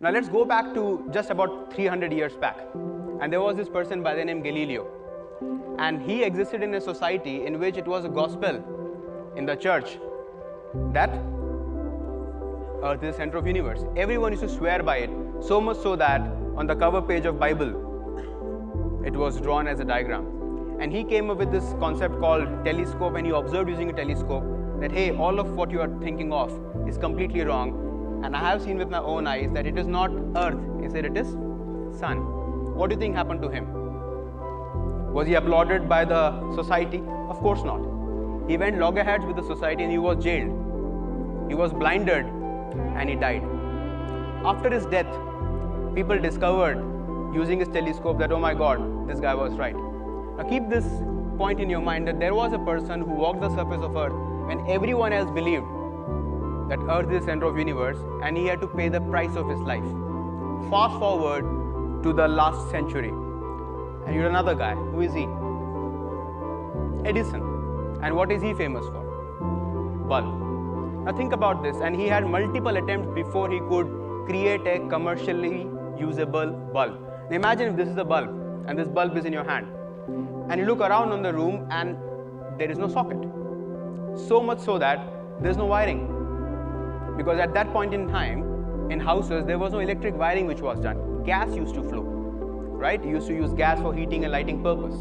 Now let's go back to just about 300 years back. And there was this person by the name Galileo. And he existed in a society in which it was a gospel in the church that Earth is the center of the universe. Everyone used to swear by it, so much so that on the cover page of Bible, it was drawn as a diagram. And he came up with this concept called telescope, and he observed using a telescope that, hey, all of what you are thinking of is completely wrong. And I have seen with my own eyes that it is not Earth, he said it is Sun. What do you think happened to him? Was he applauded by the society? Of course not. He went loggerheads with the society and he was jailed. He was blinded and he died. After his death, people discovered using his telescope that, oh my God, this guy was right. Now keep this point in your mind that there was a person who walked the surface of Earth when everyone else believed that Earth is the center of the universe, and he had to pay the price of his life. Fast forward to the last century, and you're another guy. Who is he? Edison. And what is he famous for? Bulb. Now think about this, and he had multiple attempts before he could create a commercially usable bulb. Now imagine if this is a bulb, and this bulb is in your hand, and you look around in the room and there is no socket. So much so that there's no wiring. Because at that point in time, in houses, there was no electric wiring which was done. Gas used to flow, right? You used to use gas for heating and lighting purpose.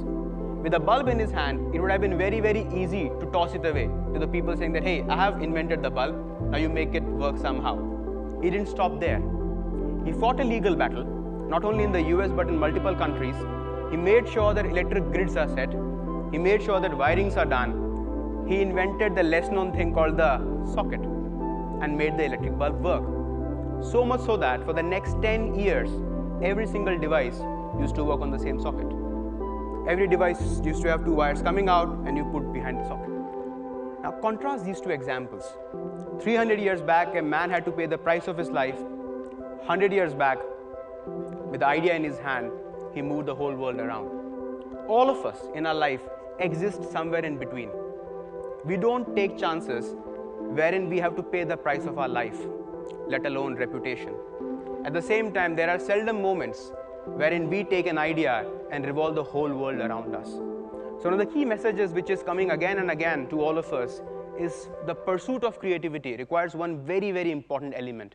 With a bulb in his hand, it would have been very, very easy to toss it away to the people saying that, hey, I have invented the bulb, now you make it work somehow. He didn't stop there. He fought a legal battle, not only in the US but in multiple countries. He made sure that electric grids are set. He made sure that wirings are done. He invented the less known thing called the socket and made the electric bulb work. So much so that for the next 10 years, every single device used to work on the same socket. Every device used to have two wires coming out and you put behind the socket. Now contrast these two examples. 300 years back, a man had to pay the price of his life. 100 years back, with the idea in his hand, he moved the whole world around. All of us in our life exist somewhere in between. We don't take chances wherein we have to pay the price of our life, let alone reputation. At the same time, there are seldom moments wherein we take an idea and revolve the whole world around us. So one of the key messages which is coming again and again to all of us is the pursuit of creativity requires one very, very important element.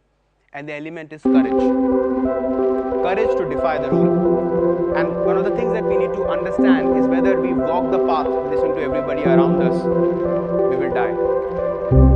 And the element is courage. Courage to defy the rule. And one of the things that we need to understand is whether we walk the path, listen to everybody around us, we will die.